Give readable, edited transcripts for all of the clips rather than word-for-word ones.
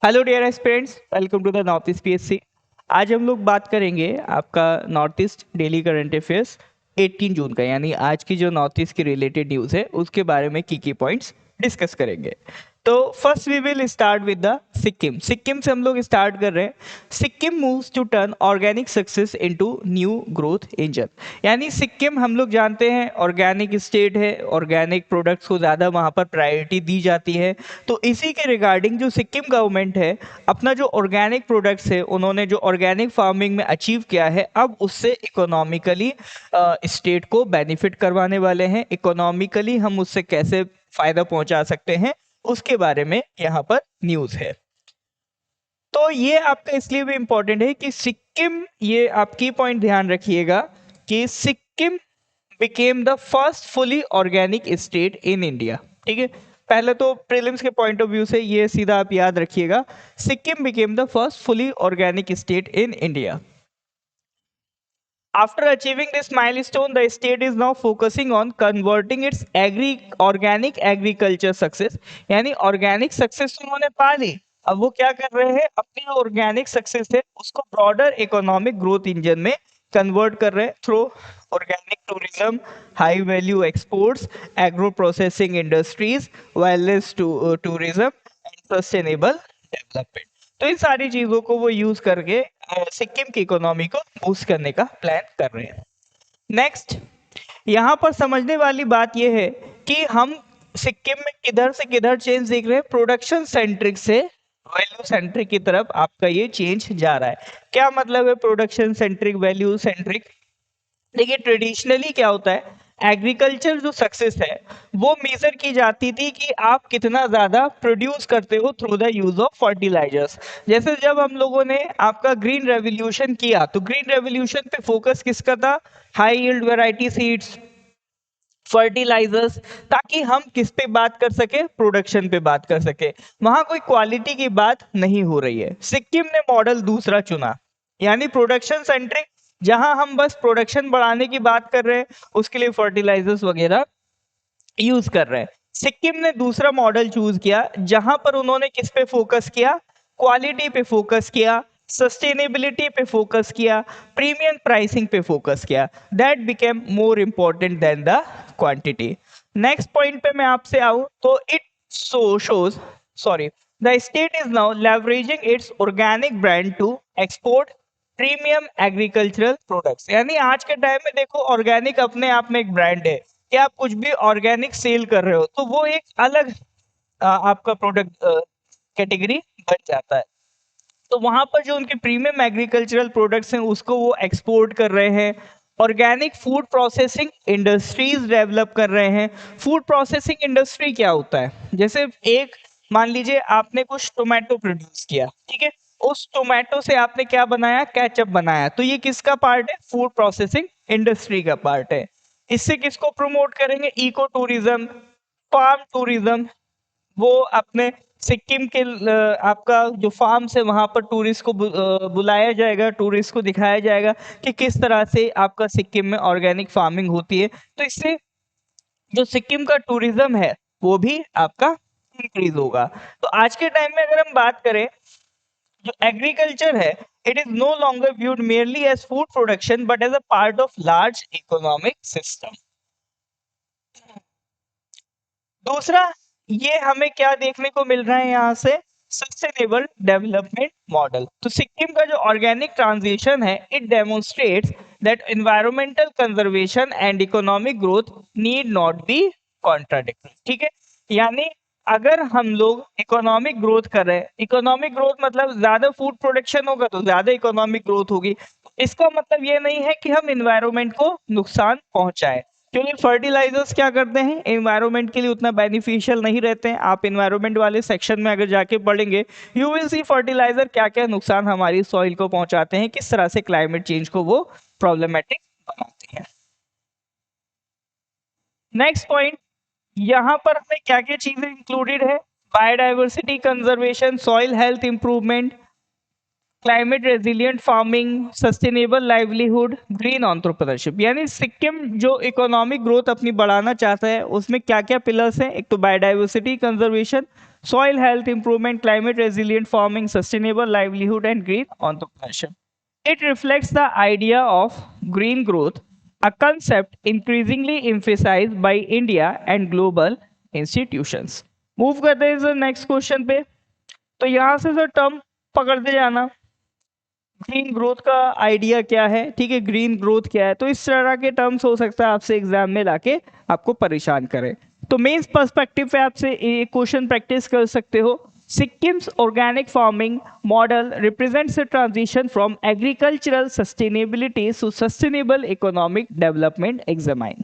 Hello dear aspirants, welcome to the north east PSC. आज हम लोग बात करेंगे आपका north east daily current affairs 18 जून का, यानी आज की जो नॉर्थ ईस्ट की रिलेटेड न्यूज़ है उसके बारे में की पॉइंट्स डिस्कस करेंगे। तो first we will start with the Sikkim. Sikkim से हम लोग स्टार्ट कर रहे हैं। Sikkim moves to turn organic success into new growth engine. यानी सिक्किम हम लोग जानते हैं ऑर्गेनिक स्टेट है, ऑर्गेनिक प्रोडक्ट्स को ज़्यादा वहाँ पर प्रायोरिटी दी जाती है। तो इसी के रिगार्डिंग जो सिक्किम गवर्नमेंट है, अपना जो ऑर्गेनिक प्रोडक्ट्स है, उन्होंने जो ऑर्गेनिक फार्मिंग में अचीव किया है, अब उससे इकोनॉमिकली स्टेट को बेनिफिट करवाने वाले हैं। इकोनॉमिकली हम उससे कैसे फायदा पहुंचा सकते हैं उसके बारे में यहाँ पर न्यूज़ है। तो ये आपका इसलिए भी इंपॉर्टेंट है कि सिक्किम, ये आप की पॉइंट ध्यान रखिएगा कि Sikkim became the first fully organic state in India. ठीक है, पहले तो प्रीलिम्स के पॉइंट ऑफ व्यू से ये सीधा आप याद रखिएगा, Sikkim became the first fully organic state in India. After achieving this milestone, the state is now focusing on converting its organic agriculture success, यानी organic success उन्होंने पा ली। अब वो क्या कर रहे हैं, अपनी ऑर्गेनिक सक्सेस है उसको ब्रॉडर इकोनॉमिक ग्रोथ इंजन में कन्वर्ट कर रहे हैं through organic tourism, high value exports, agro processing industries, wireless tourism and sustainable development. तो इन सारी चीजों को वो यूज करके सिक्किम की इकोनॉमी को बूस्ट करने का प्लान कर रहे हैं। नेक्स्ट, यहाँ पर समझने वाली बात यह है कि हम सिक्किम में किधर से किधर चेंज देख रहे हैं, प्रोडक्शन सेंट्रिक से वैल्यू सेंट्रिक की तरफ आपका ये चेंज जा रहा है। क्या मतलब है प्रोडक्शन सेंट्रिक वैल्यू सेंट्रिक? देखिए, ट्रेडिशनली क्या होता है, एग्रीकल्चर जो सक्सेस है वो मेजर की जाती थी कि आप कितना ज्यादा प्रोड्यूस करते हो through the use of fertilizers. जैसे जब हम लोगों ने आपका ग्रीन रेवोल्यूशन किया, तो ग्रीन रेवोल्यूशन पे फोकस किसका था? High yield variety seeds, fertilizers, ताकि हम किस पे बात कर सके, प्रोडक्शन पे बात कर सके। वहां कोई क्वालिटी की बात नहीं हो रही है। सिक्किम ने मॉडल दूसरा चुना, यानी प्रोडक्शन सेंट्रिक, जहां हम बस प्रोडक्शन बढ़ाने की बात कर रहे हैं, उसके लिए फर्टिलाइजर्स वगैरह यूज कर रहे हैं। सिक्किम ने दूसरा मॉडल चूज किया, जहां पर उन्होंने किस पे फोकस किया? क्वालिटी पे फोकस किया, सस्टेनेबिलिटी पे फोकस किया, प्रीमियम प्राइसिंग पे फोकस किया। That became more important than the quantity. Next point पे मैं आपसे आऊं तो it shows sorry the state is now leveraging its organic brand to export premium agricultural products. यानी आज के टाइम में देखो, ऑर्गेनिक अपने आप में एक ब्रांड है कि आप कुछ भी ऑर्गेनिक सेल कर रहे हो तो वो एक अलग आपका प्रोडक्ट कैटेगरी बन जाता है। तो वहां पर जो उनके प्रीमियम एग्रीकल्चरल प्रोडक्ट्स हैं उसको वो एक्सपोर्ट कर रहे हैं। Organic food processing industries develop कर रहे हैं। फूड प्रोसेसिंग इंडस्ट्री क्या होता है? जैसे एक मान लीजिए आपने कुछ टोमेटो प्रोड्यूस किया, ठीक है, उस टोमेटो से आपने क्या बनाया? केचप बनाया। तो ये किसका पार्ट है? फूड प्रोसेसिंग इंडस्ट्री का पार्ट है। इससे किसको प्रमोट करेंगे? Eco tourism, farm tourism. वो अपने सिक्किम के आपका जो फार्म है वहां पर टूरिस्ट को बुलाया जाएगा, टूरिस्ट को दिखाया जाएगा कि किस तरह से आपका सिक्किम में ऑर्गेनिक फार्मिंग होती है। तो इससे जो सिक्किम का टूरिज्म है वो भी आपका इंक्रीज होगा। तो आज के टाइम में अगर हम बात करें, जो एग्रीकल्चर है, it is no longer viewed merely as food production but as a part of large economic system. दूसरा, ये हमें क्या देखने को मिल रहा है यहाँ से? Sustainable development model. तो सिक्किम का जो ऑर्गेनिक ट्रांजिशन है, it demonstrates that environmental conservation and economic growth need not be contradictory. ठीक है, यानी अगर हम लोग इकोनॉमिक ग्रोथ कर रहे हैं, इकोनॉमिक ग्रोथ मतलब ज्यादा फूड प्रोडक्शन होगा तो ज्यादा इकोनॉमिक ग्रोथ होगी। इसका मतलब ये नहीं है कि हम इन्वायरमेंट को नुकसान पहुंचाए, क्योंकि फर्टिलाइजर्स क्या करते हैं, एनवायरनमेंट के लिए उतना बेनिफिशियल नहीं रहते हैं। आप एनवायरनमेंट वाले सेक्शन में अगर जाके पढ़ेंगे, यू विल सी फर्टिलाइजर क्या क्या नुकसान हमारी सॉइल को पहुंचाते हैं, किस तरह से क्लाइमेट चेंज को वो प्रॉब्लमेटिक बनाते हैं। नेक्स्ट पॉइंट, यहाँ पर हमें क्या क्या चीजें इंक्लूडेड है? Biodiversity conservation, soil health improvement, climate resilient farming, sustainable livelihood, green entrepreneurship. यानी सिक्किम जो इकोनॉमिक ग्रोथ अपनी बढ़ाना चाहता है उसमें क्या क्या पिलर्स हैं? एक तो biodiversity conservation, soil health improvement, climate resilient farming, sustainable livelihood, and green entrepreneurship. It reflects the idea of green growth, a concept increasingly emphasized by India and global institutions. Move करते हैं sir next question पे। तो यहाँ से sir term पकड़ते जाना, green growth का idea क्या है, ठीक है, ग्रीन ग्रोथ क्या है। तो इस तरह के टर्म्स हो सकता है आपसे एग्जाम में लाके आपको परेशान करें। तो मेंस पर्सपेक्टिव पे आपसे एक क्वेश्चन प्रैक्टिस कर सकते हो। Sikkim's organic farming model represents a transition from agricultural sustainability to sustainable economic development examine.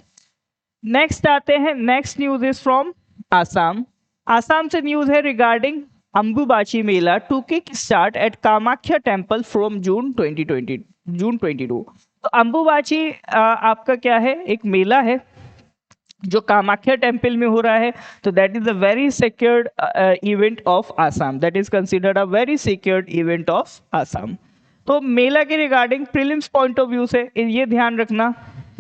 Next आते हैं, next news is from Assam. Assam से न्यूज है regarding Ambubachi Mela to kick start at Kamakhya temple from June 22। तो अंबुबाची आपका क्या है, एक मेला है जो कामाख्या टेम्पल में हो रहा है। तो that is a very secured event of Assam, that is considered a very secured event of Assam. तो मेला के regarding prelims point of view से ये ध्यान रखना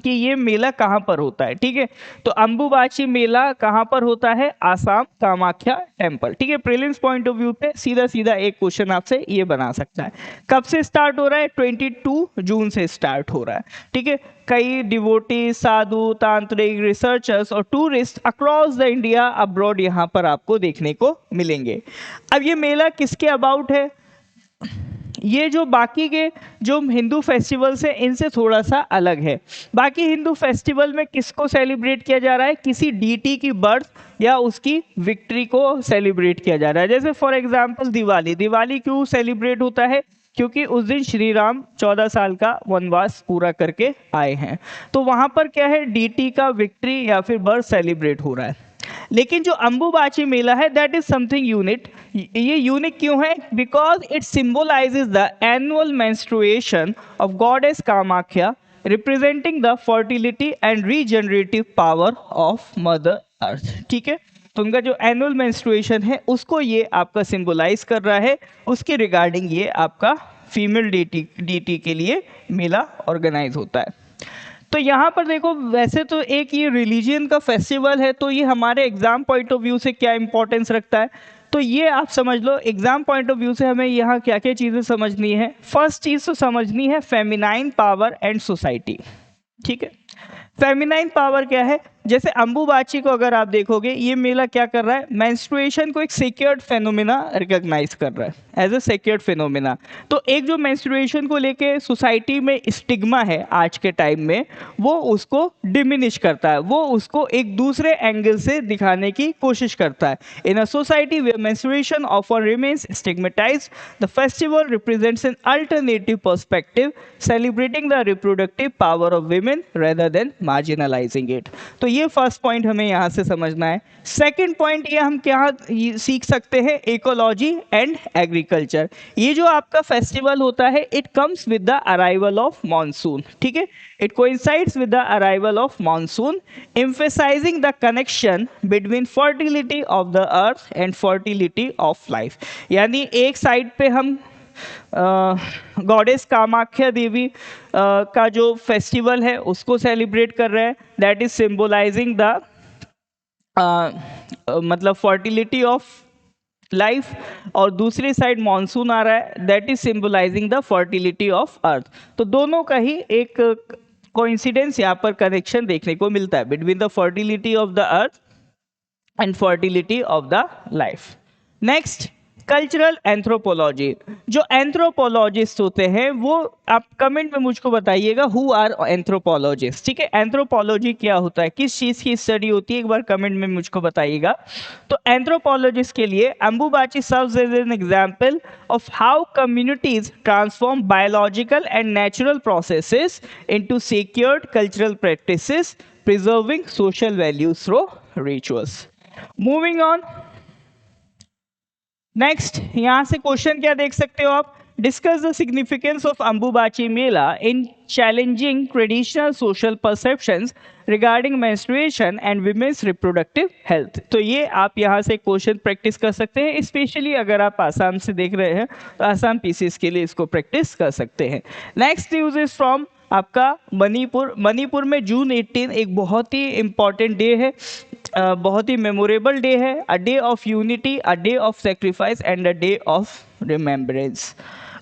कि ये मेला कहाँ पर होता है, ठीक है। तो अंबुबाची मेला कहाँ पर होता है, आसाम कामाख्या टेम्पल, ठीक है। प्रीलिम्स पॉइंट ऑफ व्यू पे सीधा सीधा एक क्वेश्चन आपसे ये बना सकता है। कब से स्टार्ट हो रहा है, 22 जून से स्टार्ट हो रहा है, ठीक है। कई डिवोटी, साधु, तांत्रिक, रिसर्चर्स और tourist across the India abroad यहाँ पर आपको देखने को मिलेंगे। अब ये मेला किसके अबाउट है, ये जो बाकी के जो हिंदू फेस्टिवल्स हैं इनसे थोड़ा सा अलग है। बाकी हिंदू फेस्टिवल में किसको सेलिब्रेट किया जा रहा है, किसी डीटी की बर्थ या उसकी विक्ट्री को सेलिब्रेट किया जा रहा है। जैसे फॉर एग्जांपल दिवाली, दिवाली क्यों सेलिब्रेट होता है, क्योंकि उस दिन श्री राम 14 साल का वनवास पूरा करके आए हैं। तो वहां पर क्या है, डीटी का विक्ट्री या फिर बर्थ सेलिब्रेट हो रहा है। लेकिन जो अंबुबाची मेला है दैट इज समथिंग यूनिक। ये यूनिक क्यों है, because it symbolizes the annual menstruation of goddess Kamakhya representing the fertility and regenerative power of mother earth, ठीक है। तो उनका जो एनुअल मेंस्ट्रुएशन है उसको ये आपका सिंबलाइज कर रहा है, उसके रिगार्डिंग ये आपका फीमेल डीटी के लिए मेला ऑर्गेनाइज होता है। तो यहाँ पर देखो, वैसे तो एक ये रिलीजियन का फेस्टिवल है, तो ये हमारे एग्जाम पॉइंट ऑफ व्यू से क्या इंपॉर्टेंस रखता है, तो ये आप समझ लो। एग्जाम पॉइंट ऑफ व्यू से हमें यहाँ क्या क्या चीज़ें समझनी है। फर्स्ट चीज़ तो समझनी है फेमिनाइन पावर एंड सोसाइटी, ठीक है। फेमिनाइन पावर क्या है, जैसे अंबुबाची को अगर आप देखोगे, ये मेला क्या कर रहा है, मेंस्ट्रुएशन को एक सेक्योर्ड फेनोमेना रिकॉग्नाइज कर रहा है एज अ सेक्योर्ड फेनोमेना। तो एक जो मेंस्ट्रुएशन को लेके सोसाइटी में स्टिग्मा है आज के टाइम में, वो उसको डिमिनिश करता है, वो उसको एक दूसरे एंगल से दिखाने की कोशिश करता है। In a society where menstruation often remains stigmatised, the festival represents an alternative perspective celebrating the reproductive power of women rather than marginalising it. तो ये फर्स्ट पॉइंट हमें यहाँ से समझना है। सेकंड पॉइंट ये हम क्या सीख सकते हैं, इकोलॉजी एंड एग्रीकल्चर। ये जो आपका फेस्टिवल होता है it comes with the arrival of monsoon, ठीक है। It coincides with the arrival of monsoon, emphasizing the connection between fertility of the earth and fertility of life. यानी एक साइड पे हम गॉडेस कामाख्या देवी का जो फेस्टिवल है उसको सेलिब्रेट कर रहे हैं, दैट इज सिंबलाइजिंग द मतलब फर्टिलिटी ऑफ लाइफ, और दूसरी साइड मॉनसून आ रहा है that is symbolising the fertility of earth. तो दोनों का ही एक कोइंसिडेंस यहाँ पर कनेक्शन देखने को मिलता है between the fertility of the earth and fertility of the life. Next, cultural anthropology. जो एंथ्रोपोलॉजिस्ट होते हैं वो आप कमेंट में मुझको बताइएगा हु आर एंथ्रोपोलॉजिस्ट, ठीक है। एंथ्रोपोलॉजी क्या होता है, किस चीज़ की स्टडी होती है, एक बार कमेंट में मुझको बताइएगा। तो एंथ्रोपोलॉजिस्ट के लिए Ambubachi serves as an example of how communities transform biological and natural processes into secured cultural practices preserving social values through rituals. Moving on, next यहाँ से क्वेश्चन क्या देख सकते हो आप, discuss the significance of Ambubachi Mela in challenging traditional social perceptions regarding menstruation and women's reproductive health. तो ये आप यहाँ से क्वेश्चन प्रैक्टिस कर सकते हैं, स्पेशली अगर आप आसाम से देख रहे हैं तो आसाम पीसीएस के लिए इसको प्रैक्टिस कर सकते हैं। नेक्स्ट न्यूज इज फ्रॉम आपका मणिपुर। मणिपुर में जून 18 एक बहुत ही इम्पॉर्टेंट डे है। बहुत ही मेमोरेबल डे है, a day of unity, a day of sacrifice and a day of remembrance.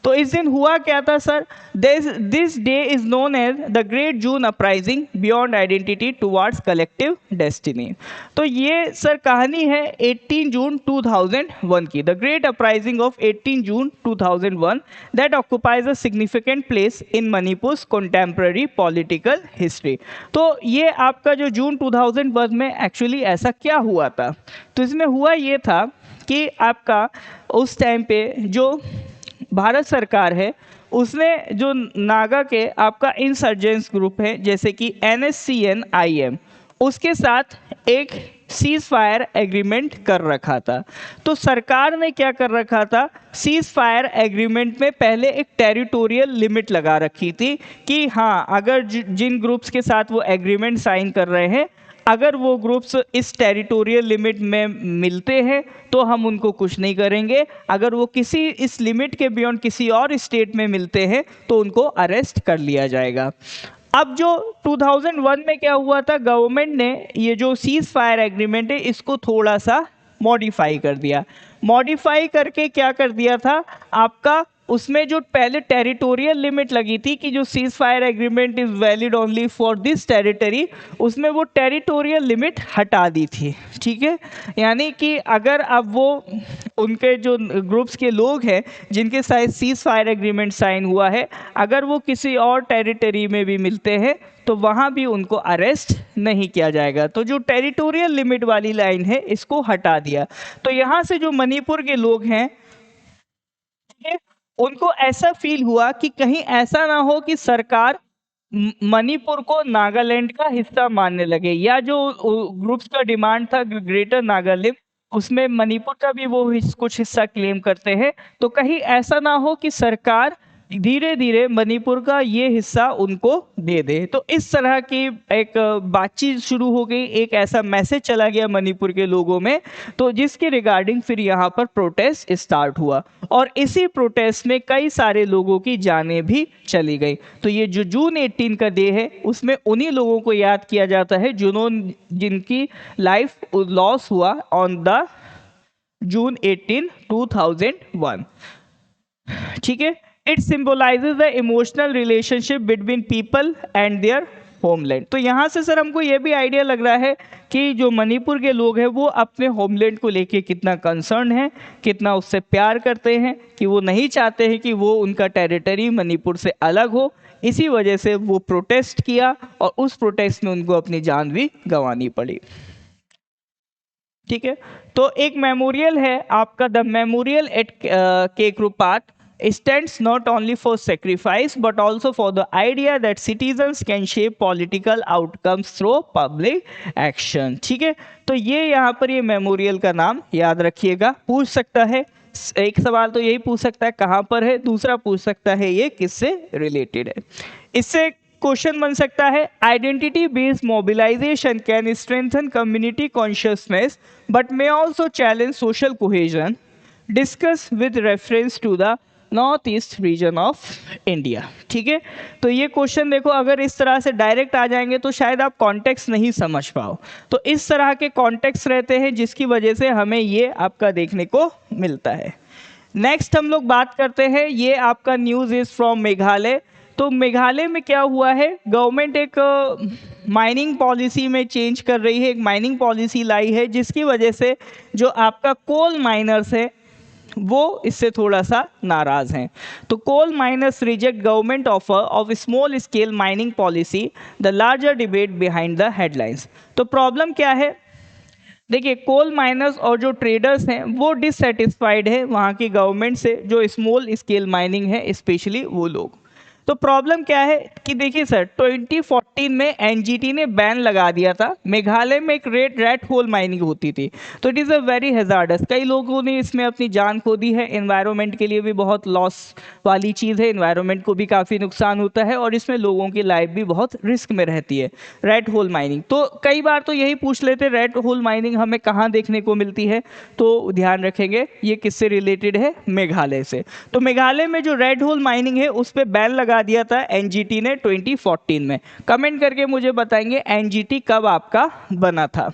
तो इस दिन हुआ क्या था sir? This day is known as the great June uprising beyond identity towards collective destiny. तो ये सर कहानी है 18 जून 2001 की, the great uprising of 18 June 2001 that occupies a significant place in Manipur contemporary political history. तो ये आपका जो जून 2001 में एक्चुअली ऐसा क्या हुआ था? तो इसमें हुआ ये था कि आपका उस टाइम पे जो भारत सरकार है उसने जो नागा के आपका इंसर्जेंस ग्रुप है जैसे कि NSCN-IM उसके साथ एक सीज फायर एग्रीमेंट कर रखा था। तो सरकार ने क्या कर रखा था, सीज फायर एग्रीमेंट में पहले एक टेरिटोरियल लिमिट लगा रखी थी कि हाँ, अगर जिन ग्रुप्स के साथ वो एग्रीमेंट साइन कर रहे हैं, अगर वो ग्रुप्स इस टेरिटोरियल लिमिट में मिलते हैं तो हम उनको कुछ नहीं करेंगे, अगर वो किसी इस लिमिट के बियॉन्ड किसी और स्टेट में मिलते हैं तो उनको अरेस्ट कर लिया जाएगा। अब जो 2001 में क्या हुआ था, गवर्नमेंट ने ये जो सीज फायर एग्रीमेंट है इसको थोड़ा सा मॉडिफाई कर दिया। मॉडिफाई करके क्या कर दिया था आपका, उसमें जो पहले टेरिटोरियल लिमिट लगी थी कि जो cease fire agreement is valid only for this territory, उसमें वो टेरिटोरियल लिमिट हटा दी थी। ठीक है, यानी कि अगर अब वो उनके जो ग्रुप्स के लोग हैं जिनके साथ सीज फायर एग्रीमेंट साइन हुआ है, अगर वो किसी और टेरिटरी में भी मिलते हैं तो वहाँ भी उनको अरेस्ट नहीं किया जाएगा। तो जो टेरिटोरियल लिमिट वाली लाइन है इसको हटा दिया। तो यहाँ से जो मणिपुर के लोग हैं उनको ऐसा फील हुआ कि कहीं ऐसा ना हो कि सरकार मणिपुर को नागालैंड का हिस्सा मानने लगे, या जो ग्रुप्स का डिमांड था ग्रेटर नागालैंड उसमें मणिपुर का भी वो कुछ हिस्सा क्लेम करते हैं, तो कहीं ऐसा ना हो कि सरकार धीरे धीरे मणिपुर का ये हिस्सा उनको दे दे। तो इस तरह की एक बातचीत शुरू हो गई, एक ऐसा मैसेज चला गया मणिपुर के लोगों में, तो जिसके रिगार्डिंग फिर यहाँ पर प्रोटेस्ट स्टार्ट हुआ और इसी प्रोटेस्ट में कई सारे लोगों की जानें भी चली गई। तो ये जो जून 18 का डे है उसमें उन्हीं लोगों को याद किया जाता है जिनकी लाइफ लॉस हुआ ऑन द जून 18, 2001। ठीक है, it symbolizes the emotional relationship between people and their homeland. तो यहाँ से सर हमको ये भी आइडिया लग रहा है कि जो मणिपुर के लोग हैं वो अपने होमलैंड को लेके कितना कंसर्न है, कितना उससे प्यार करते हैं, कि वो नहीं चाहते हैं कि वो उनका टेरिटरी मणिपुर से अलग हो। इसी वजह से वो प्रोटेस्ट किया और उस प्रोटेस्ट में उनको अपनी जान भी गंवानी पड़ी। ठीक है, तो एक मेमोरियल है आपका, the memorial at Kekrupat stands not only for sacrifice but also for the idea that citizens can shape political outcomes through public action। ठीक है, तो ये यहाँ पर ये मेमोरियल का नाम याद रखिएगा। पूछ सकता है, एक सवाल तो यही पूछ सकता है कहाँ पर है, दूसरा पूछ सकता है ये किससे रिलेटेड है। इससे क्वेश्चन बन सकता है, identity based mobilization can strengthen community consciousness but may also challenge social cohesion, discuss with reference to the north east region of India. ठीक है, तो ये क्वेश्चन देखो अगर इस तरह से डायरेक्ट आ जाएंगे तो शायद आप कॉन्टेक्स्ट नहीं समझ पाओ, तो इस तरह के कॉन्टेक्स्ट रहते हैं जिसकी वजह से हमें ये आपका देखने को मिलता है। नेक्स्ट हम लोग बात करते हैं, ये आपका न्यूज़ इज फ्रॉम मेघालय। तो मेघालय में क्या हुआ है, गवर्नमेंट एक माइनिंग पॉलिसी में चेंज कर रही है, एक माइनिंग पॉलिसी लाई है जिसकी वजह से जो आपका कोल माइनर्स है वो इससे थोड़ा सा नाराज हैं। तो coal miners reject government offer of small scale mining policy, the larger debate behind the headlines. तो प्रॉब्लम क्या है, देखिए कोल माइनर्स और जो ट्रेडर्स हैं वो डिससेटिस्फाइड है वहाँ की गवर्नमेंट से, जो स्मॉल स्केल माइनिंग है स्पेशली वो लोग। तो प्रॉब्लम क्या है कि देखिए सर 2014 में एनजीटी ने बैन लगा दिया था, मेघालय में एक रेड होल माइनिंग होती थी, तो it is a very hazards, कई लोगों ने इसमें अपनी जान खो दी है, एनवायरनमेंट के लिए भी बहुत लॉस वाली चीज़ है, एनवायरनमेंट को भी काफ़ी नुकसान होता है और इसमें लोगों की लाइफ भी बहुत रिस्क में रहती है रेड होल माइनिंग। तो कई बार तो यही पूछ लेते रेड होल माइनिंग हमें कहाँ देखने को मिलती है, तो ध्यान रखेंगे ये किससे रिलेटेड है, मेघालय से। तो मेघालय में जो रेड होल माइनिंग है उस पर बैन लगा दिया था एनजीटी ने 2014 में। कमेंट करके मुझे बताएंगे एनजीटी कब आपका बना था।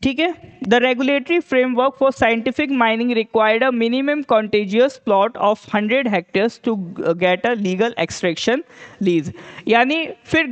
ठीक है। The regulatory framework for scientific mining required a minimum contagious plot of 100 hectares to get a legal extraction lease. यानी फिर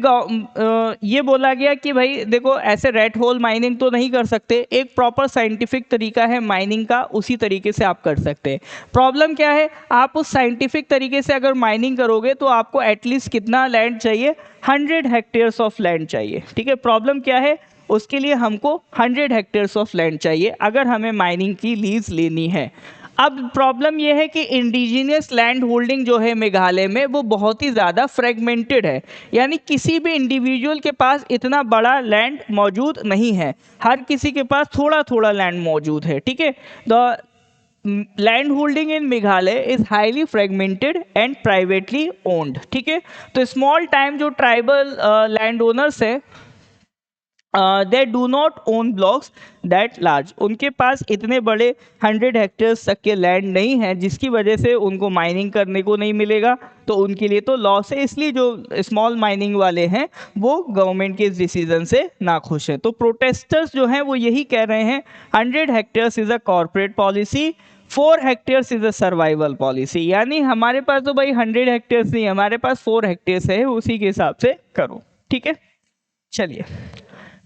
ये बोला गया कि भाई देखो ऐसे रेड होल माइनिंग तो नहीं कर सकते, एक प्रॉपर साइंटिफिक तरीका है माइनिंग का, उसी तरीके से आप कर सकते हैं। प्रॉब्लम क्या है, आप उस साइंटिफिक तरीके से अगर माइनिंग करोगे तो आपको एटलीस्ट कितना लैंड चाहिए, 100 हेक्टेयर्स ऑफ लैंड चाहिए। ठीक है, प्रॉब्लम क्या है, उसके लिए हमको 100 हेक्टेयर्स ऑफ लैंड चाहिए अगर हमें माइनिंग की लीज लेनी है। अब प्रॉब्लम यह है कि इंडिजिनियस लैंड होल्डिंग जो है मेघालय में वो बहुत ही ज़्यादा फ्रेगमेंटेड है, यानी किसी भी इंडिविजुअल के पास इतना बड़ा लैंड मौजूद नहीं है, हर किसी के पास थोड़ा थोड़ा लैंड मौजूद है। ठीक है, the land holding in Meghalaya is highly fragmented and privately owned. ठीक है, तो स्मॉल टाइम जो ट्राइबल लैंड ओनर्स है they do not own blocks that large, उनके पास इतने बड़े 100 हेक्टेयर्स तक के लैंड नहीं है जिसकी वजह से उनको माइनिंग करने को नहीं मिलेगा, तो उनके लिए तो लॉस है। इसलिए जो स्मॉल माइनिंग वाले हैं वो गवर्नमेंट के इस डिसीजन से नाखुश हैं। तो प्रोटेस्टर्स जो हैं वो यही कह रहे हैं 100 hectares is a corporate policy, 4 hectares is a survival policy. यानी हमारे पास तो भाई 100 हेक्टेयर्स नहीं, हमारे पास 4 हेक्टेयर्स है, उसी के हिसाब से करो। ठीक है, चलिए,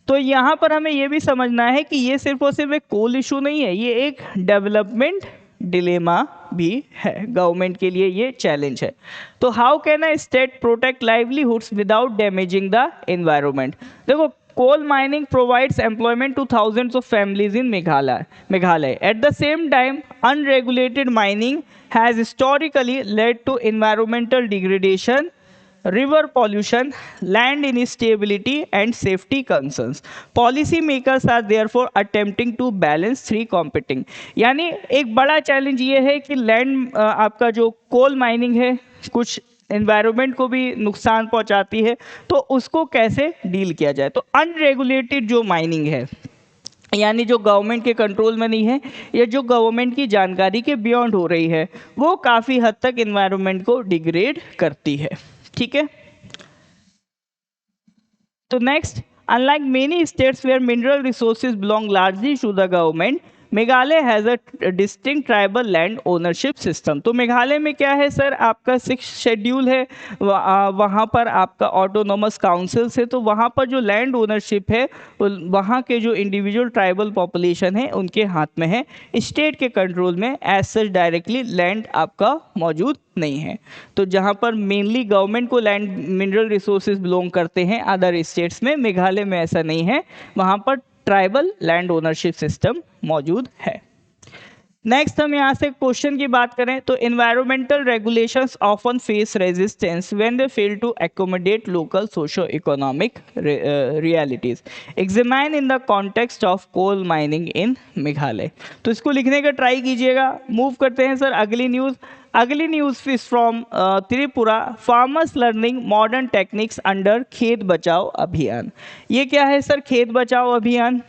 तो यहाँ पर हमें ये भी समझना है कि ये सिर्फ और सिर्फ एक कोल इशू नहीं है, ये एक डेवलपमेंट डिलेमा भी है, गवर्नमेंट के लिए ये चैलेंज है। तो how can a state protect livelihoods without damaging the environment. देखो, coal mining provides employment to thousands of families in Meghalaya. At the same time, unregulated mining has historically led to environmental degradation, river pollution, land instability, and safety concerns. Policy makers are therefore attempting to balance three competing. यानी एक बड़ा challenge ये है कि land आपका जो coal mining है कुछ एनवायरनमेंट को भी नुकसान पहुंचाती है, तो उसको कैसे डील किया जाए। तो अनरेगुलेटेड जो माइनिंग है, यानी जो गवर्नमेंट के कंट्रोल में नहीं है या जो गवर्नमेंट की जानकारी के बियॉन्ड हो रही है, वो काफ़ी हद तक एनवायरनमेंट को डिग्रेड करती है। ठीक है, तो next, unlike many states where mineral resources belong largely to the government, Meghalaya has a distinct tribal land ownership system. तो मेघालय में क्या है सर, आपका 6 शेड्यूल है, वहाँ पर आपका ऑटोनोमस काउंसिल्स है, तो वहाँ पर जो लैंड ओनरशिप है वहाँ के जो इंडिविजुअल ट्राइबल पॉपुलेशन है उनके हाथ में है, स्टेट के कंट्रोल में एज सच डायरेक्टली लैंड आपका मौजूद नहीं है। तो जहाँ पर मेनली गवर्नमेंट को लैंड मिनरल रिसोर्सेज बिलोंग करते हैं अदर स्टेट्स में, मेघालय में ऐसा नहीं है, वहाँ पर ट्राइबल लैंड ओनरशिप सिस्टम मौजूद है। नेक्स्ट हम यहाँ से क्वेश्चन की बात करें तो environmental regulations often face resistance when they fail to accommodate local socio economic realities, examine in the context of coal mining in Meghalaya. तो इसको लिखने का ट्राई कीजिएगा। मूव करते हैं सर अगली न्यूज़। अगली news is from Tripura, farmers learning modern techniques under खेत बचाओ अभियान। ये क्या है सर, खेत बचाओ अभियान।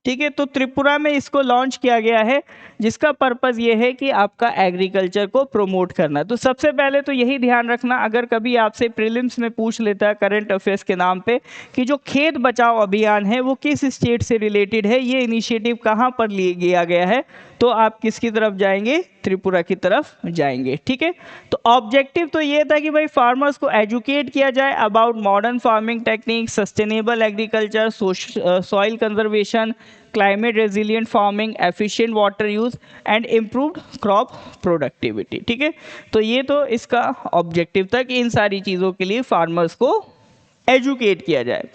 ठीक है, तो त्रिपुरा में इसको लॉन्च किया गया है, जिसका पर्पस ये है कि आपका एग्रीकल्चर को प्रमोट करना। तो सबसे पहले तो यही ध्यान रखना, अगर कभी आपसे प्रीलिम्स में पूछ लेता है करंट अफेयर्स के नाम पे कि जो खेत बचाओ अभियान है वो किस स्टेट से रिलेटेड है, ये इनिशिएटिव कहाँ पर लिया गया है, तो आप किसकी तरफ जाएंगे, त्रिपुरा की तरफ जाएंगे। ठीक है, तो ऑब्जेक्टिव तो ये था कि भाई फार्मर्स को एजुकेट किया जाए about modern farming technique, sustainable agriculture, soil conservation, climate resilient farming, efficient water use and improved crop productivity. ठीक है, तो ये तो इसका ऑब्जेक्टिव था कि इन सारी चीज़ों के लिए फार्मर्स को एजुकेट किया जाए।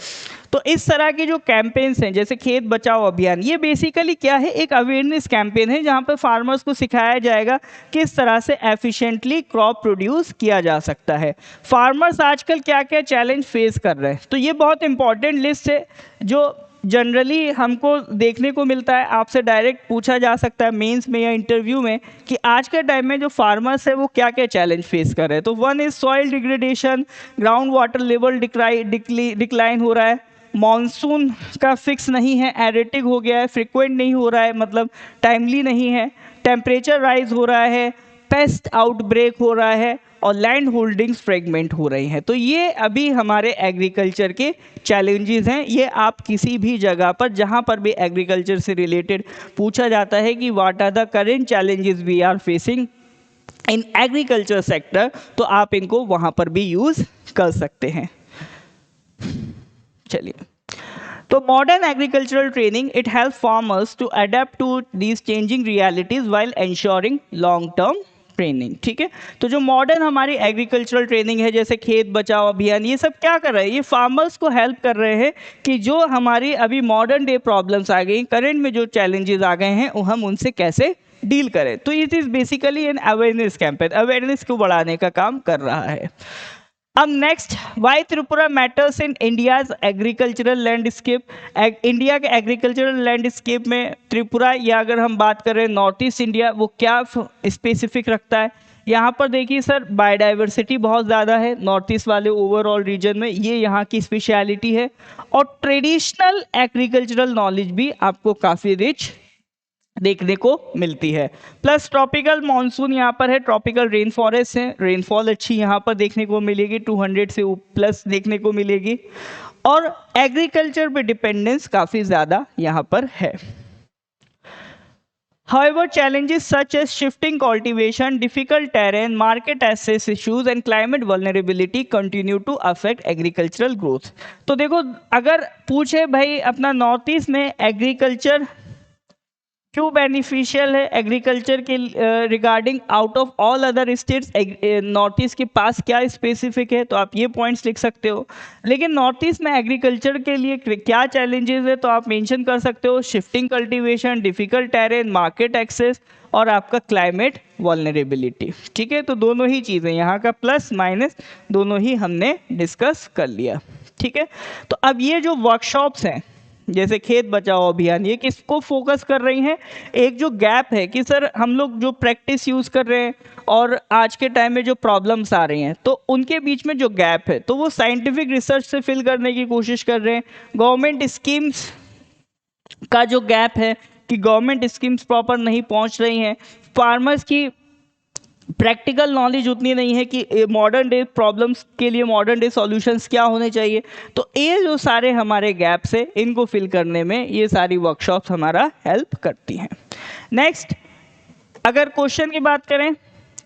तो इस तरह की जो कैंपेन्स हैं जैसे खेत बचाओ अभियान, ये बेसिकली क्या है, एक अवेयरनेस कैंपेन है जहाँ पर फार्मर्स को सिखाया जाएगा किस तरह से एफिशिएंटली क्रॉप प्रोड्यूस किया जा सकता है। फार्मर्स आजकल क्या क्या चैलेंज फेस कर रहे हैं, तो ये बहुत इंपॉर्टेंट लिस्ट है जो जनरली हमको देखने को मिलता है, आपसे डायरेक्ट पूछा जा सकता है मेंस में या इंटरव्यू में कि आज के टाइम में जो फार्मर्स है वो क्या क्या चैलेंज फेस कर रहे हैं। तो one is soil degradation, ground water level decline हो रहा है, मॉनसून का फिक्स नहीं है, एरेटिक हो गया है, फ्रिक्वेंट नहीं हो रहा है, मतलब टाइमली नहीं है, टेम्परेचर राइज हो रहा है, पेस्ट आउटब्रेक हो रहा है, और लैंड होल्डिंग्स फ्रेगमेंट हो रही हैं। तो ये अभी हमारे एग्रीकल्चर के चैलेंजेस हैं। ये आप किसी भी जगह पर जहाँ पर भी एग्रीकल्चर से रिलेटेड पूछा जाता है कि what are the current challenges we are facing in agriculture sector, तो आप इनको वहाँ पर भी यूज़ कर सकते हैं। चलिए, तो modern agricultural training it help farmers to adapt to these changing realities while ensuring long term training. ठीक है, तो जो मॉडर्न हमारी एग्रीकल्चरल ट्रेनिंग है, जैसे खेत बचाओ अभियान, ये सब क्या कर रहे हैं, ये फार्मर्स को हेल्प कर रहे हैं कि जो हमारी अभी मॉडर्न डे प्रॉब्लम्स आ गई, करंट में जो चैलेंजेस आ गए हैं, वो हम उनसे कैसे डील करें। तो it is basically an awareness campaign, awareness को बढ़ाने का काम कर रहा है। अब next, why Tripura matters in India's agricultural landscape. India के एग्रीकल्चरल लैंडस्केप में त्रिपुरा, या अगर हम बात करें नॉर्थ ईस्ट इंडिया, वो क्या स्पेसिफिक रखता है। यहाँ पर देखिए सर, बायोडाइवर्सिटी बहुत ज़्यादा है नॉर्थ ईस्ट वाले ओवरऑल रीजन में, ये यहाँ की स्पेशलिटी है। और ट्रेडिशनल एग्रीकल्चरल नॉलेज भी आपको काफ़ी रिच देखने को मिलती है। प्लस ट्रॉपिकल मॉनसून यहाँ पर है, ट्रॉपिकल रेन फॉरेस्ट है, रेनफॉल अच्छी यहाँ पर देखने को मिलेगी, 200 से प्लस देखने को मिलेगी। और एग्रीकल्चर पे डिपेंडेंस काफ़ी ज़्यादा यहाँ पर है। However, challenges such as shifting cultivation, difficult terrain, market access issues and climate vulnerability continue to affect agricultural growth। तो देखो, अगर पूछे भाई अपना नॉर्थ ईस्ट में एग्रीकल्चर क्यों बेनिफिशियल है एग्रीकल्चर के regarding out of all other states, north east के पास क्या स्पेसिफिक है, तो आप ये पॉइंट्स लिख सकते हो। लेकिन नॉर्थ ईस्ट में एग्रीकल्चर के लिए क्या चैलेंजेस है, तो आप मेंशन कर सकते हो shifting cultivation, difficult terrain, market access और आपका क्लाइमेट वल्नरेबिलिटी। ठीक है, तो दोनों ही चीज़ें यहाँ का प्लस माइनस दोनों ही हमने डिस्कस कर लिया। ठीक है, तो अब ये जो वर्कशॉप्स हैं जैसे खेत बचाओ अभियान, ये किसको फोकस कर रही हैं, एक जो गैप है कि सर हम लोग जो प्रैक्टिस यूज़ कर रहे हैं और आज के टाइम में जो प्रॉब्लम्स आ रही हैं, तो उनके बीच में जो गैप है, तो वो साइंटिफिक रिसर्च से फिल करने की कोशिश कर रहे हैं। गवर्नमेंट स्कीम्स का जो गैप है कि गवर्नमेंट स्कीम्स प्रॉपर नहीं पहुंच रही हैं, फार्मर्स की प्रैक्टिकल नॉलेज उतनी नहीं है कि मॉडर्न डे प्रॉब्लम्स के लिए मॉडर्न डे सॉल्यूशंस क्या होने चाहिए। तो ये जो सारे हमारे गैप्स है, इनको फिल करने में ये सारी वर्कशॉप्स हमारा हेल्प करती हैं। नेक्स्ट, अगर क्वेश्चन की बात करें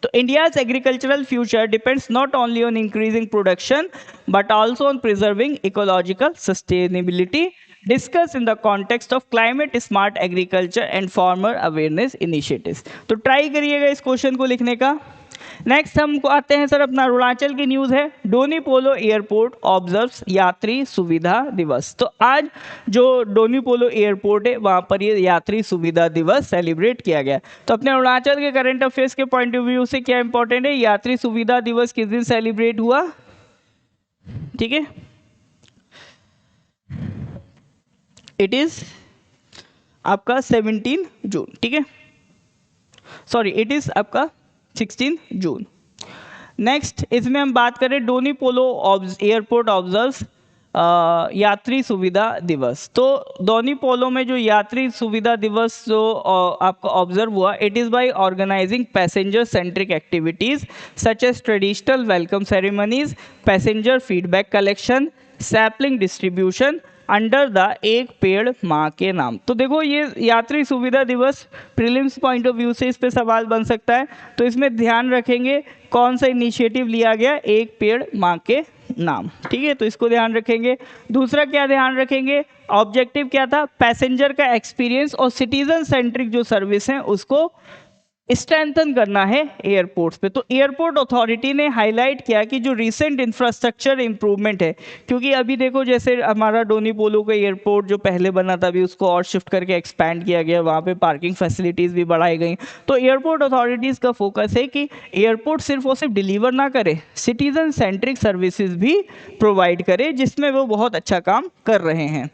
तो India's agricultural future depends not only on increasing production but also on preserving ecological sustainability, discuss in the context of climate smart agriculture and farmer awareness initiatives. तो try करिएगा इस क्वेश्चन को लिखने का। नेक्स्ट हमको आते हैं सर, अपना अरुणाचल की न्यूज़ है, डोनी पोलो एयरपोर्ट ऑब्जर्व्स यात्री सुविधा दिवस। तो आज जो डोनी पोलो एयरपोर्ट है वहाँ पर ये यात्री सुविधा दिवस सेलिब्रेट किया गया। तो अपने अरुणाचल के करंट अफेयर्स के पॉइंट ऑफ व्यू से क्या इंपॉर्टेंट है, यात्री सुविधा दिवस किस दिन सेलिब्रेट हुआ। ठीक है, इट इज आपका 17 जून। ठीक है, सॉरी इट इज आपका 16 जून। नेक्स्ट, इसमें हम बात करें डोनी पोलो एयरपोर्ट ऑब्जर्व्स यात्री सुविधा दिवस। तो डोनी पोलो में जो यात्री सुविधा दिवस जो आपको ऑब्जर्व हुआ, it is by organising passenger centric activities such as traditional welcome ceremonies, passenger feedback collection, sapling distribution under the एक पेड़ माँ के नाम। तो देखो, ये यात्री सुविधा दिवस प्रीलिम्स पॉइंट ऑफ व्यू से इस पे सवाल बन सकता है। तो इसमें ध्यान रखेंगे कौन सा इनिशिएटिव लिया गया, एक पेड़ माँ के नाम। ठीक है, तो इसको ध्यान रखेंगे। दूसरा क्या ध्यान रखेंगे, ऑब्जेक्टिव क्या था, पैसेंजर का एक्सपीरियंस और सिटीजन सेंट्रिक जो सर्विस है उसको स्ट्रेंथन करना है एयरपोर्ट्स पे। तो एयरपोर्ट अथॉरिटी ने हाईलाइट किया कि जो रिसेंट इंफ्रास्ट्रक्चर इंप्रूवमेंट है, क्योंकि अभी देखो जैसे हमारा डोनी पोलो का एयरपोर्ट जो पहले बना था अभी उसको और शिफ्ट करके एक्सपैंड किया गया, वहाँ पे पार्किंग फैसिलिटीज़ भी बढ़ाई गई। तो एयरपोर्ट अथॉरिटीज़ का फोकस है कि एयरपोर्ट सिर्फ और सिर्फ डिलीवर ना करे, सिटीजन सेंट्रिक सर्विसेज भी प्रोवाइड करे, जिसमें वो बहुत अच्छा काम कर रहे हैं।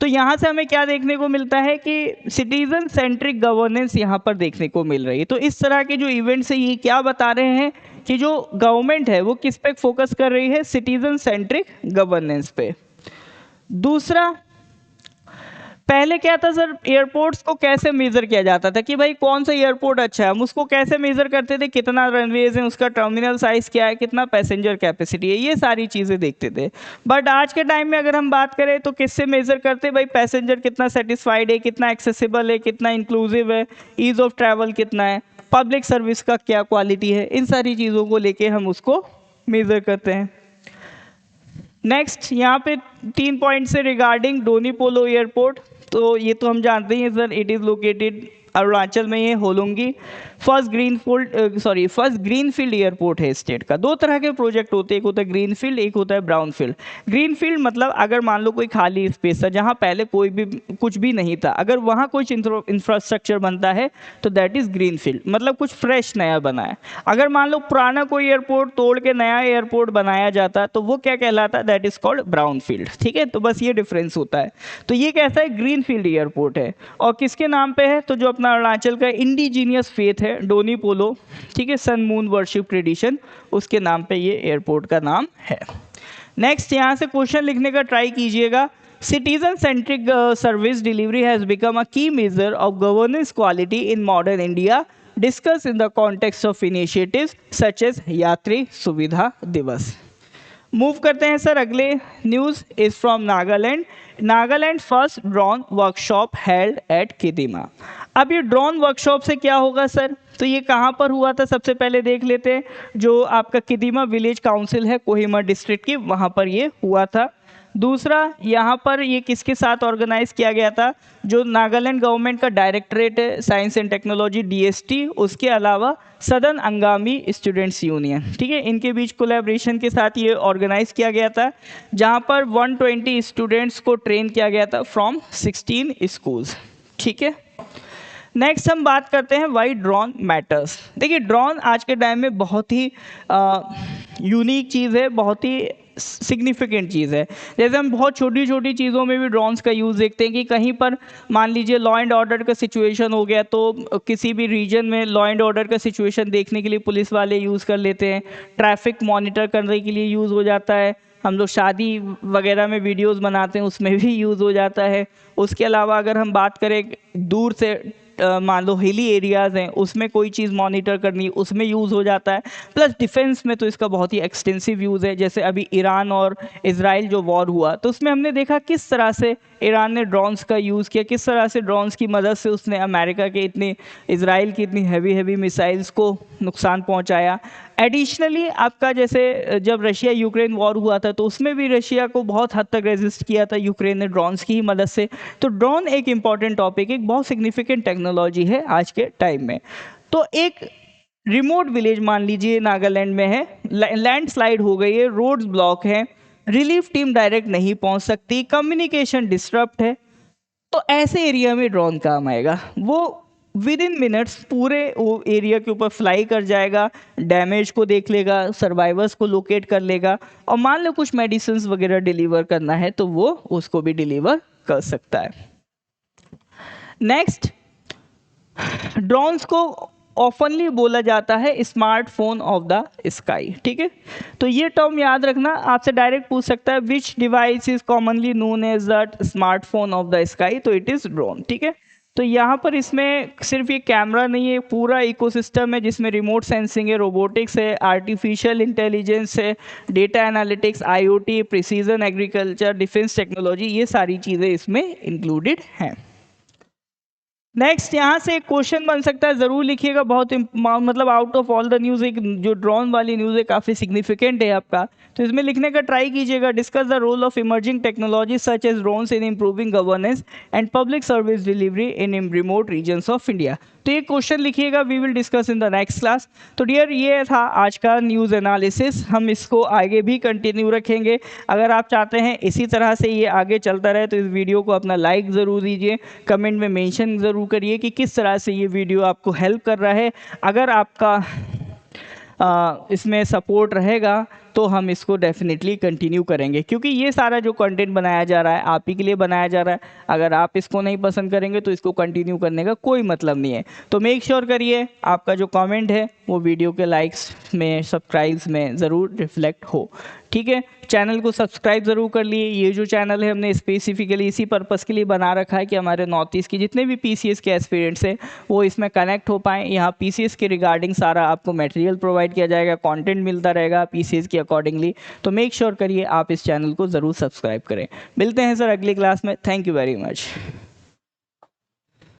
तो यहाँ से हमें क्या देखने को मिलता है कि सिटीजन सेंट्रिक गवर्नेंस यहाँ पर देखने को मिल रही है। तो इस तरह के जो इवेंट्स है ये क्या बता रहे हैं कि जो गवर्नमेंट है वो किस पे फोकस कर रही है, सिटीजन सेंट्रिक गवर्नेंस पे। दूसरा, पहले क्या था सर, एयरपोर्ट्स को कैसे मेजर किया जाता था कि भाई कौन सा एयरपोर्ट अच्छा है, हम उसको कैसे मेजर करते थे, कितना रनवेज है, उसका टर्मिनल साइज क्या है, कितना पैसेंजर कैपेसिटी है, ये सारी चीज़ें देखते थे। बट आज के टाइम में अगर हम बात करें तो किससे मेजर करते हैं, भाई पैसेंजर कितना सेटिस्फाइड है, कितना एक्सेसिबल है, कितना इंक्लूसिव है, ईज ऑफ ट्रैवल कितना है, पब्लिक सर्विस का क्या क्वालिटी है, इन सारी चीज़ों को लेके हम उसको मेजर करते हैं। नेक्स्ट यहाँ पे 3 पॉइंट से रिगार्डिंग डोनी पोलो एयरपोर्ट। तो ये तो हम जानते ही हैं sir, it is located Arunachal में, ये होलोंगी फर्स्ट ग्रीनफील्ड एयरपोर्ट है स्टेट का। दो तरह के प्रोजेक्ट होते हैं, एक होता है ग्रीनफील्ड, एक होता है ब्राउनफील्ड। ग्रीनफील्ड मतलब अगर मान लो कोई खाली स्पेस था जहाँ पहले कोई भी कुछ भी नहीं था, अगर वहाँ कुछ इंफ्रास्ट्रक्चर बनता है तो दैट इज़ ग्रीनफील्ड, मतलब कुछ फ्रेश नया बना है। अगर मान लो पुराना कोई एयरपोर्ट तोड़ के नया एयरपोर्ट बनाया जाता तो वो क्या कहलाता है, दैट इज़ कॉल्ड ब्राउनफील्ड। ठीक है, तो बस ये डिफरेंस होता है। तो ये कैसा है, ग्रीनफील्ड एयरपोर्ट है। और किसके नाम पे है, तो जो अपना अरुणाचल का इंडिजीनियस फेथ है डोनी पोलो, ठीक है, सन मून वर्शिप ट्रेडिशन, उसके नाम पे ये एयरपोर्ट का नाम है। नेक्स्ट यहाँ से क्वेश्चन लिखने का ट्राई कीजिएगा। Citizen centric service delivery has become a key measure of governance quality in modern India, discuss in the context of initiatives such as Yatri Suvidha Divas. Move करते हैं सर, अगले news is from Nagaland. Nagaland first drone workshop held at Kidima. अब ये drone workshop से क्या होगा sir, तो ये कहाँ पर हुआ था, सबसे पहले देख लेते हैं। जो आपका किदिमा विलेज काउंसिल है कोहिमा डिस्ट्रिक्ट की, वहाँ पर ये हुआ था। दूसरा, यहाँ पर ये किसके साथ ऑर्गेनाइज किया गया था, जो नागालैंड गवर्नमेंट का डायरेक्टरेट है साइंस एंड टेक्नोलॉजी DST, उसके अलावा सदर्न अंगामी स्टूडेंट्स यूनियन, ठीक है, इनके बीच कोलैबोरेशन के साथ ये ऑर्गेनाइज किया गया था, जहाँ पर 120 स्टूडेंट्स को ट्रेन किया गया था फ्रॉम 16 स्कूल्स। ठीक है, नेक्स्ट हम बात करते हैं वाई ड्रोन मैटर्स। देखिए, ड्रोन आज के टाइम में बहुत ही यूनिक चीज़ है, बहुत ही सिग्निफिकेंट चीज़ है। जैसे हम बहुत छोटी छोटी चीज़ों में भी ड्रोन्स का यूज़ देखते हैं कि कहीं पर मान लीजिए लॉ एंड ऑर्डर का सिचुएशन हो गया, तो किसी भी रीजन में लॉ एंड ऑर्डर का सिचुएशन देखने के लिए पुलिस वाले यूज़ कर लेते हैं, ट्रैफिक मॉनिटर करने के लिए यूज़ हो जाता है, हम लोग शादी वगैरह में वीडियोस बनाते हैं उसमें भी यूज़ हो जाता है। उसके अलावा अगर हम बात करें दूर से मान लो हिली एरियाज़ हैं, उसमें कोई चीज़ मॉनिटर करनी, उसमें यूज़ हो जाता है। प्लस डिफेंस में तो इसका बहुत ही एक्सटेंसिव यूज़ है। जैसे अभी ईरान और इजराइल जो वॉर हुआ, तो उसमें हमने देखा किस तरह से ईरान ने ड्रोन्स का यूज़ किया, किस तरह से ड्रोन्स की मदद से उसने अमेरिका के इतनी, इजराइल की इतनी हैवी मिसाइल्स को नुकसान पहुंचाया। एडिशनली आपका जैसे जब रशिया यूक्रेन वॉर हुआ था, तो उसमें भी रशिया को बहुत हद तक रेजिस्ट किया था यूक्रेन ने ड्रोन्स की ही मदद से। तो ड्रोन एक इम्पॉर्टेंट टॉपिक, एक बहुत सिग्निफिकेंट टेक्नोलॉजी है आज के टाइम में। तो एक रिमोट विलेज मान लीजिए नागालैंड में है, लैंडस्लाइड हो गई है, रोड्स ब्लॉक हैं, रिलीफ टीम डायरेक्ट नहीं पहुंच सकती, कम्युनिकेशन डिस्टर्ब है, तो ऐसे एरिया में ड्रोन काम आएगा। वो विद इन मिनट्स पूरे वो एरिया के ऊपर फ्लाई कर जाएगा, डैमेज को देख लेगा, सर्वाइवर्स को लोकेट कर लेगा, और मान लो कुछ मेडिसिन वगैरह डिलीवर करना है तो वो उसको भी डिलीवर कर सकता है। नेक्स्ट, ड्रोन्स को ऑफनली बोला जाता है स्मार्टफोन ऑफ द स्काई। ठीक है, तो ये टर्म याद रखना, आपसे डायरेक्ट पूछ सकता है which device is commonly known as the smartphone of the sky, तो इट इज़ ड्रोन। ठीक है, तो यहाँ पर इसमें सिर्फ ये कैमरा नहीं है, पूरा इकोसिस्टम है जिसमें रिमोट सेंसिंग है, रोबोटिक्स है, आर्टिफिशियल इंटेलिजेंस है, data analytics, IoT, precision agriculture, defence technology, ये सारी चीज़ें इसमें इंक्लूडेड हैं। नेक्स्ट, यहाँ से एक क्वेश्चन बन सकता है, ज़रूर लिखिएगा, बहुत मतलब out of all the news एक जो ड्रोन वाली न्यूज़ है काफ़ी सिग्निफिकेंट है आपका, तो इसमें लिखने का ट्राई कीजिएगा। Discuss the role of emerging technology such as drones in improving governance and public service delivery in remote regions of India. तो ये क्वेश्चन लिखिएगा, we will discuss in the next class. तो डियर, ये था आज का news analysis, हम इसको आगे भी कंटिन्यू रखेंगे। अगर आप चाहते हैं इसी तरह से ये आगे चलता रहे तो इस वीडियो को अपना लाइक ज़रूर दीजिए, कमेंट में मेंशन ज़रूर करिए कि किस तरह से ये वीडियो आपको हेल्प कर रहा है। अगर आपका इसमें सपोर्ट रहेगा तो हम इसको डेफिनेटली कंटिन्यू करेंगे, क्योंकि ये सारा जो कंटेंट बनाया जा रहा है आप ही के लिए बनाया जा रहा है। अगर आप इसको नहीं पसंद करेंगे तो इसको कंटिन्यू करने का कोई मतलब नहीं है। तो मेक श्योर करिए आपका जो कमेंट है वो वीडियो के लाइक्स में, सब्सक्राइब्स में ज़रूर रिफ्लेक्ट हो। ठीक है, चैनल को सब्सक्राइब ज़रूर कर लिए। ये जो चैनल है हमने स्पेसिफिकली इसी पर्पज़ के लिए बना रखा है कि हमारे नॉर्थ ईस्ट के जितने भी पीसीएस के एस्पिरेंट्स हैं वो इसमें कनेक्ट हो पाएँ। यहाँ पीसीएस के रिगार्डिंग सारा आपको मटेरियल प्रोवाइड किया जाएगा, कंटेंट मिलता रहेगा पीसीएस के अकॉर्डिंगली। तो मेक श्योर करिए आप इस चैनल को ज़रूर सब्सक्राइब करें। मिलते हैं सर अगली क्लास में। Thank you very much.